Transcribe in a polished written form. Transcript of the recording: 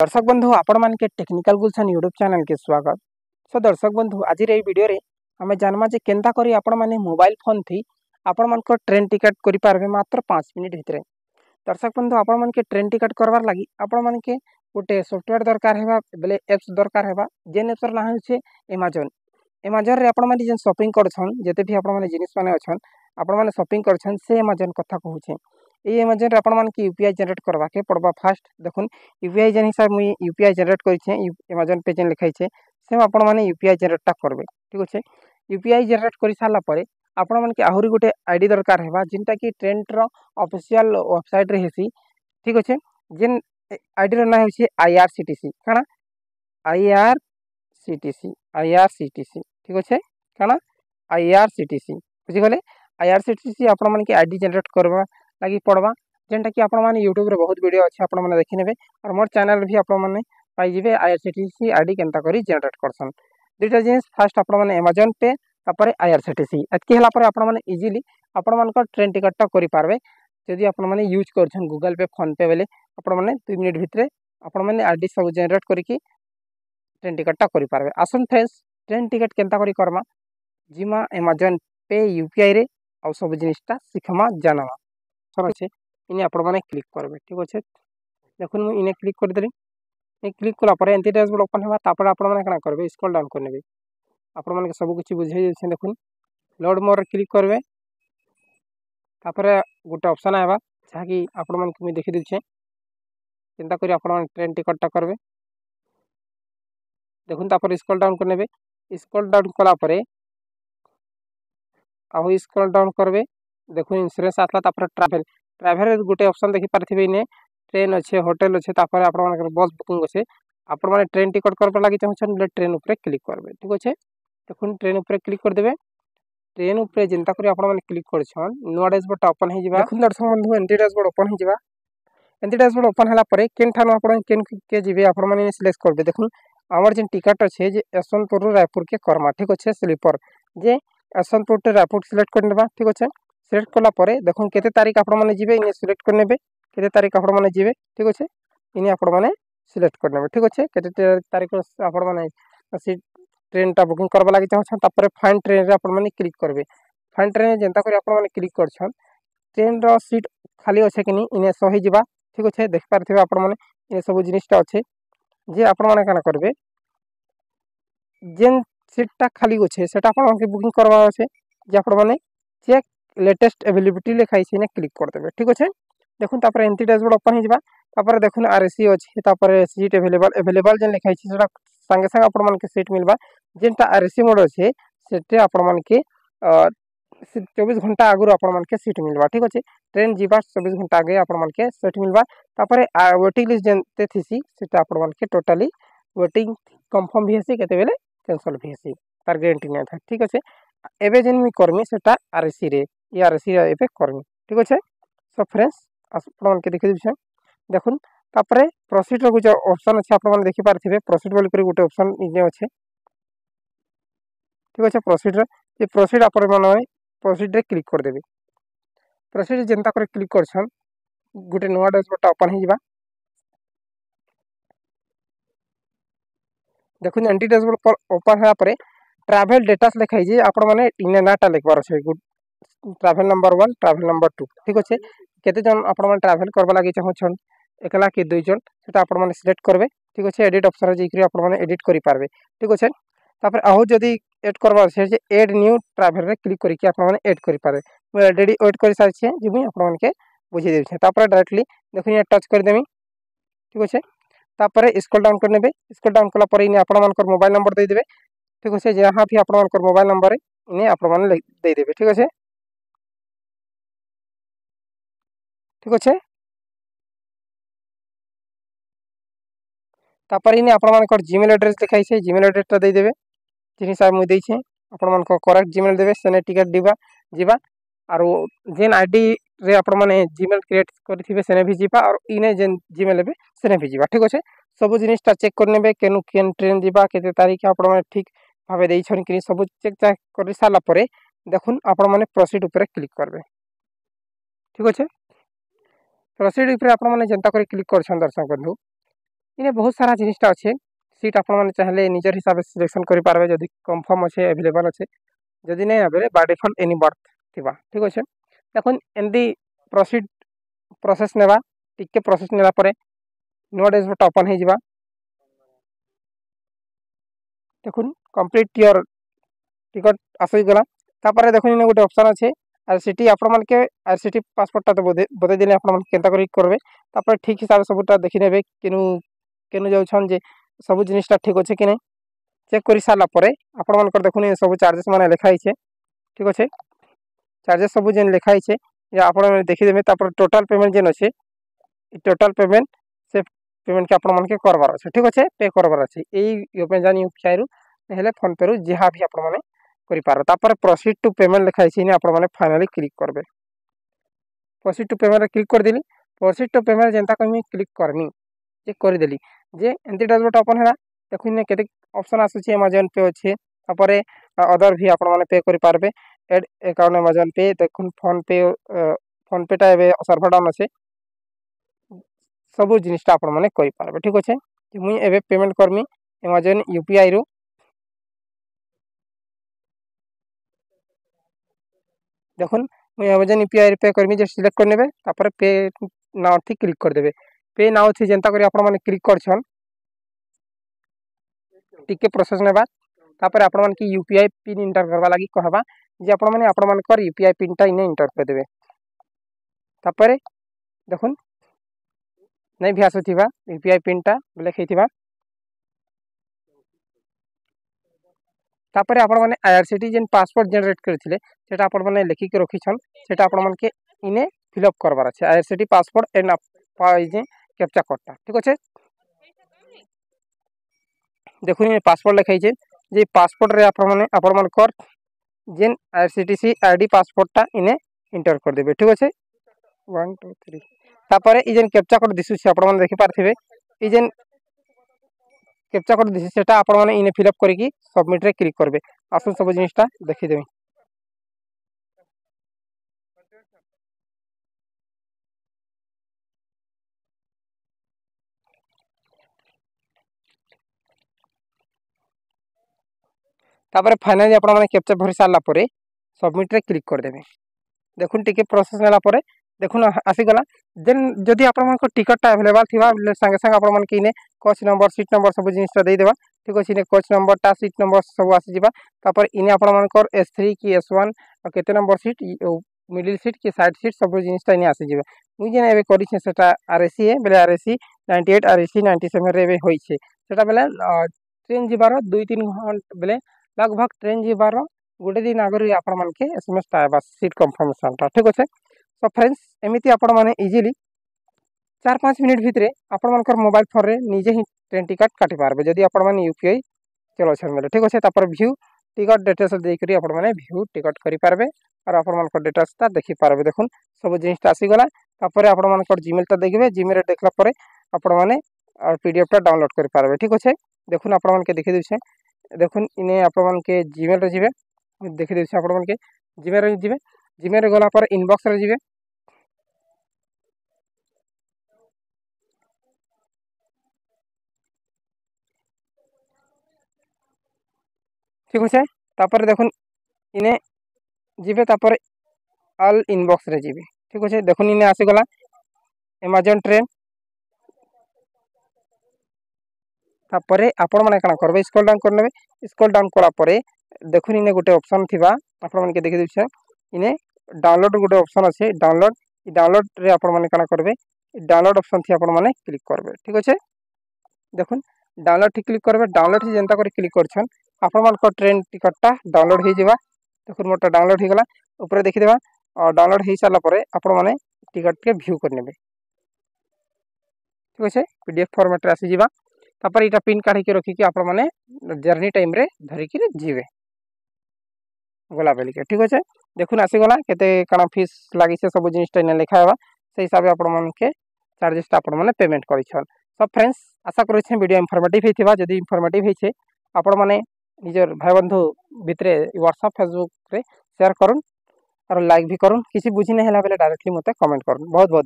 दर्शक बंधु आपण मान के टेक्निकल गुलशन यूट्यूब चैनल के स्वागत। सो दर्शक बंधु आज ये वीडियो रे आमे जानमा जे केनता करी आपण माने मोबाइल फोन थी आपण मान को ट्रेन टिकट करि पारबे मात्र 5 मिनिट भितरे। दर्शक बंधु आपण मान के ट्रेन टिकट करवार लागि आपण मान के गोटे सॉफ्टवेयर दरकार हेबा बेले एप्स दरकार हेबा जेन एप्स ना होचे अमेज़न। अमेज़न रे आपण माने जेन शॉपिंग करछन जेते भी आपण माने जिनिस माने अछन आपण माने शॉपिंग करछन से अमेज़न कथा कहूचे। ये अमेज़न रे आपण मान के यूपीआई जनरेट करवा के पड़बा। फास्ट देखुन यूपीआई जेन हिसाब मुई यूपीआई जनरेट करिछे अमेज़न पे जेन लिखाई छे सेम आपण माने यूपीआई जनरेट ता करबे। ठीक अछि यूपीआई जनरेट करि साला परे आपण मान के आहुरी गोटे आईडी दरकार हेबा जिनटा कि ट्रेन रो ऑफिशियल वेबसाइट रे हेसी। ठीक अछि जेन आईडी रो ना होछि आईआरसीटीसी काना आईआरसीटीसी ठीक अछि काना आईआरसीटीसी बुझि गले। आईआरसीटीसी आपण मान के आईडी जनरेट करबा लागि पड़बा जेनटा कि आपण माने यूट्यूब रे बहुत वीडियो अछि आपण माने देखि नेबे और मोर चैनल भी आपण माने पाई जिवे आईआरसीटीसी आईडी केनता करी जनरेट करसन। दुटा जिनिस फास्ट आपण माने अमेज़न पे तापर आईआरसीटीसी एतकी हला पर आपण माने इजीली आपण मान को ट्रेन टिकट ता करि पारबे। जदि आपण माने यूज करछन गूगल पे फोन पे बेले आपण माने 2 मिनिट भितरे आपण माने आईडी सब जनरेट करी की ट्रेन टिकट ता करि पारबे। आसन फ्रेंड्स ट्रेन टिकट केनता करी करमा जिमा अमेज़न पे यूपीआई रे आ सब जिनिसटा सिखमा जानमा सर अच्छे इने आपण माने क्लिक करबे। ठीक अच्छे देखुन मु इने क्लिक कर देली। ए क्लिक कला पर एंटी डैशबोर्ड ओपन हेबा तापर आपण माने कना करबे स्क्रॉल डाउन करनेबे आपण माने सब कुछ बुझाई देछे। देखुन लोड मोर रे क्लिक करबे तापर गोटे ऑप्शन आबा जहा कि आपण माने देखि देछे चिंता करी आपण माने ट्रेन टिकट ता करबे। देखुन तापर स्क्रॉल डाउन करनेबे स्क्रॉल डाउन कला पर आहो स्क्रॉल डाउन करबे देखुन इंश्योरेंस आतला तापर ट्रैवल गोटे ऑप्शन देखि पारथिबे इने ट्रेन अच्छे होटल अच्छे तापर आपण माने बस बुकिंग अच्छे आपण माने ट्रेन टिकट करबा लागि चाहछन बले ट्रेन ऊपर क्लिक करबे। ठीक अच्छे देखुन ट्रेन ऊपर क्लिक कर देबे ट्रेन ऊपर जिंता करी आपण माने क्लिक करछन नुवा डैशबोर्ड ओपन हे जिबा। देखुन दर्शक बंधु एंटी डैशबोर्ड ओपन हे जिबा एंटी डैशबोर्ड ओपन हला परे केन ठानो आपण केन के जिबे आपण माने सिलेक्ट करबे। देखुन हमर जेन टिकट अच्छे जे यशवंतपुर रायपुर के कर्मा। ठीक अच्छे स्लीपर जे यशवंतपुर टू रायपुर सिलेक्ट कर नेबा। ठीक अच्छे सिलेक्ट कला परे देखुन केते तारीख आपण माने जिबे इने सिलेक्ट कर नेबे केते तारीख आपण माने जिबे। ठीक अच्छे इने आपण माने सिलेक्ट कर नेबे। ठीक अच्छे केते तारीख आपण माने सी ट्रेन ता बुकिंग करबा लागि चाहछन तापर फाइंड ट्रेन रे आपण माने क्लिक करबे। फाइंड ट्रेन जेंता करी आपण माने क्लिक करछन ट्रेन रो सीट खाली अच्छे कि नहीं इने सही जिबा। ठीक अच्छे देख पारथिबे आपण माने ए सब जिनिसटा अच्छे जे आपण माने काना करबे जेन सीट ता खाली अच्छे सेटा आपण माने बुकिंग करबा अच्छे जे आपण माने चेक लेटेस्ट अवेलेबिलिटी लिखाई छै ने क्लिक कर देबे। ठीक अच्छे देखुन तापर एंटी डैशबोर्ड ओपन हे जिबा तापर देखुन आरएसी अच्छे तापर सीट अवेलेबल जेन लिखाई छै सेटा संगे संगे आपण माने के सीट मिलबा जेनटा आरएसी मोड अच्छे सेटे आपण माने के 24 घंटा आगु आपण माने के सीट मिलबा। ठीक अच्छे ट्रेन जीवा 24 घंटा आगे आपण माने के सीट मिलबा तापर वेटिंग लिस्ट जेनते थिसी सेटा आपण माने के टोटली वेटिंग कंफर्म भी हेसी केते बेले कैंसिल भी हेसी तार गारंटी नै था। ठीक अच्छे एबे जेन मी करमी सेटा आरएसी रे या आरएसी एबे करमी। ठीक अच्छे सो फ्रेंड्स आपण माने के देखि दिछे देखुन तापर प्रोसीड रो जो ऑप्शन अछि आपण माने देखि पारथिबे प्रोसीड बोल करी गोटे ऑप्शन इने अछि। ठीक अच्छे प्रोसीड रे ये प्रोसीड आपण माने प्रोसीड रे क्लिक कर देबे। प्रोसीड जेंता करे क्लिक करछन गोटे नवा डैशबोर्ड ओपन हे जिबा। देखुन एंटी डैशबोर्ड पर ओपन होला परे ट्रैवल डेटास लिखाई जे आपण माने इने नाटा लिखबार छै ट्रैवल नंबर 1 ट्रैवल नंबर 2। ठीक अच्छे केते जन आपण माने ट्रैवल करबा लागि चाहछन एकला के दुई जन सेटा आपण माने सिलेक्ट करबे। ठीक अच्छे एडिट ऑप्शन रे जेकरी आपण माने एडिट करि पारबे। ठीक अच्छे तापर आहो जदी ऐड करबा छै जे ऐड न्यू ट्रैवल रे क्लिक करि के आपण माने ऐड करि पारे मैं ऑलरेडी ऐड करि सारि छै जिबि आपण माने के बुझि देउ छै तापर डायरेक्टली देखुन ये टच कर देमी। ठीक अच्छे तापर स्क्रॉल डाउन कर नेबे स्क्रॉल डाउन कला पर इने आपण मानकर मोबाइल नंबर दे देबे। ठीक अच्छे जहां भी आपण मानकर मोबाइल नंबर इने आपण माने दे देबे। ठीक अच्छे ठीक अच्छे तापर इने आपण मानकर जीमेल एड्रेस लिखाई छै जीमेल एड्रेस ता दे देबे जिन हिसाब मु देइ छै आपण मानकर करेक्ट जीमेल देबे सेने टिकट दिबा जिबा आरो जेन आईडी रे आपण माने जीमेल क्रिएट करथिबे सेने भी जिबा और इने जेन जीमेल लेबे सेने भी जिबा। ठीक अच्छे सब जिनिसटा चेक कर नेबे केनु केन ट्रेन जिबा केते तारीख आपण माने ठीक भाबे देइ छन कि सब चेक चाक कर साला परे देखुन आपण माने प्रोसीड ऊपर क्लिक करबे। ठीक अच्छे प्रोसीड ऊपर आपण माने जनता करे क्लिक करछन दर्शक बंधु इने बहुत सारा जिनिसटा अच्छे सीट आपण मैंने चाहिए निजर हिसाब से सिलेक्शन करेंगे जदि कन्फर्म अच्छे एभेलेबल अच्छे जदि नहीं अवेले बाय डिफॉल्ट एनी बर्थ थिबा ठीक अच्छे देखो एमती प्रोसीड प्रोसेस नेबा टिके प्रोसेस नेला परे नुआ डैशबोर्ड ओपन हो जावा देखो कंप्लीट योर टिकट आसीगला तापर देखो इने गोटे ऑप्शन अच्छे आरसीटी आपण मानके आरसीटी पासपोर्ट तो बते देले आपण मानके केनता करी करबे तापर ठीक हिसाब से सबटा देखि नेबे केनु केनु जाउछन जे सब जिनिसटा ठीक अच्छे कि नहीं चेक कर सारा पर आपण मानकर देखुन सब चार्जेस माने लिखाई छे ठीक अच्छे चार्जेस सब जेन लिखाई छे या आपण देखिदेबे तापर टोटल पेमेंट जेन अच्छे टोटल पेमेंट से पेमेंट के आपण मानके करबार अच्छे ठीक अच्छे पे करबार अच्छे एई जानी यूपीआई रु हेले फोन पे रु जहाँ भी आपण माने करि पारो तापर प्रोसीड टू पेमेंट लिखाई छे आपण माने फाइनली क्लिक करबे प्रोसीड टू पेमेंट क्लिक कर देली प्रोसीड टू पेमेंट जेंता कमी क्लिक करनी चेक कर देली जे एंती डैशबोर्ड ओपन हैला देखुन केते ऑप्शन आसुची अमेज़न पे अच्छे तापर अदर भी आपण माने पे करि पारबे एड अकाउंट अमेज़न पे देखुन फोन पे टा एबे सर्वर डाउन अच्छे सब जिनिसटा आपण माने करि पारबे ठीक अच्छे मुई एबे पेमेंट करमी अमेज़न यूपीआई रु देखुन मुई अमेज़न यूपीआई पे करमी जे सिलेक्ट कर नेबे तापर पे नाउ थी क्लिक कर देबे पे नाउ थी जेंता करी आपण माने क्लिक करछन टिके प्रोसेस नेबा तापर आपण मान की यूपीआई पिन इंटर करबा लागि कहबा जे आपण मान कर यूपीआई पिन टा इने इंटर कर देबे तापर देखुन नहीं भी आसुथिबा यूपीआई पिन टा लेखैथिबा तापर आपण माने आईआरसीटी जेन पासवर्ड जनरेट करथिले सेटा आपण माने लेखि के रखिछन सेटा आपण मान के इने फिल अप करबार আছে आईआरसीटी पासवर्ड एंड पाइजे कैप्चा कोडटा ठीक अछि देखुन ये पासवर्ड लिखाई छे जे पासवर्ड रे आपण माने कर जेन आईआरसीटीसी आईडी पासवर्डटा इने इंटर कर देबे ठीक अछि 1 2 3 तापर ई जेन कैप्चा कोड दिसु छै आपण माने देखि पारथिबे ई जेन कैप्चा कोड दिसि सेटा आपण माने इने फिल अप करिकि सबमिट रे क्लिक करबे आसु सब जिनिसटा देखि देबे तापर फाइनली आपण माने कैप्चा भरि सारला परे सबमिट रे क्लिक कर देबे देखुन टिके प्रोसेस नेला परे देखुन आसी गला देन जदि आपण मानक टिकटटा अवेलेबल थिबा संगे संगे आपण मान किने कोच नंबर सीट नंबर सब जिनिसटा दे देबा ठीक अछि ने कोच नंबरटा सीट नंबर सब आसी जिबा तापर इने आपण मानकर S3 की S1 और केते नंबर सीट मिडिल सीट की साइड सीट सब जिनिसटा इने आसी जिबा मुई जेने एबे करि छै सेटा आरएसी है बेले आरएसी 98 आरएसी 97 रे एबे होई छै सेटा बेले ट्रेन जिबार 2-3 घंटा बेले लगभग ट्रेन जीवार गोटे दिन आगर आपण मानके एसएमएस आएगा सीट कन्फर्मेशन ठीक अच्छे सो फ्रेंड्स एमती आपण मैंने इजिली 4-5 मिनट भितर आपण मानकर मोबाइल फोन रे निजे ही ट्रेन टिकट काटि पारबे जदि आपण माने यूपीआई चलाछन बेले ठीक अच्छे तापर व्यू टिकट डिटेल्स देकरी आपण माने व्यू टिकट करि पारबे और आपण मानकर डिटेल्स ता देखि पारबे देखुन सब जिनिसटा आसी गला तापर आपण मानकर जीमेल ता देखबे जीमेल रे देखला परे आपण माने पीडीएफ ता डाउनलोड करि पारबे ठीक अच्छे देखुन आपण मानके देखि दिछे देखुन इने आपण मानके जीमेल रे जिवे देखि दिछे आपण मानके जीमेल रे गला पर इनबॉक्स रे जिवे ठीक अच्छे तापर देखुन इने जिवे तापर ऑल इनबॉक्स रे जिवे ठीक अच्छे देखुन इने आसी गला अमेज़न ट्रेन तापर आपण माने काना करबे स्क्रॉल डाउन करनेबे स्क्रॉल डाउन कला परे देखुन इने गोटे ऑप्शन थिबा आपण माने के देखि दिछे इने डाउनलोड गोटे ऑप्शन अछि डाउनलोड रे आपण माने काना करबे डाउनलोड ऑप्शन थी आपण माने क्लिक करबे ठीक अच्छे देखुन डाउनलोड थी क्लिक करबे डाउनलोड थी जेंता कर क्लिक करछन आपण मानक ट्रेन टिकटटा डाउनलोड हो जिबा देखुन मोटा डाउनलोड हो गला ऊपर देखि देबा और डाउनलोड हो साला परे आपण माने टिकट के व्यू कर नेबे ठीक अच्छे पीडीएफ फॉर्मेट रे आसी जिबा तापर इटा पिन काढी के रखी कि आपण माने जर्नी टाइम रे धरि के जीवे गला बेली के ठीक अच्छे देखुन आसी गला केते काना फीस लागि से सब जिनिस ने लिखा हेबा से हिसाब आपण मान के चार्जेस ता आपण माने पेमेंट करि छन सब फ्रेंड्स आशा करै छै वीडियो इंफॉर्मेटिव हेथिबा जदि इंफॉर्मेटिव हे छै आपण माने निजर भाई बंधु भितरे व्हाट्सएप फेसबुक रे शेयर करूँ और लाइक भी करूँ किसी बुझी नहीं है बेले डायरेक्टली मते कमेंट करूँ बहुत बहुत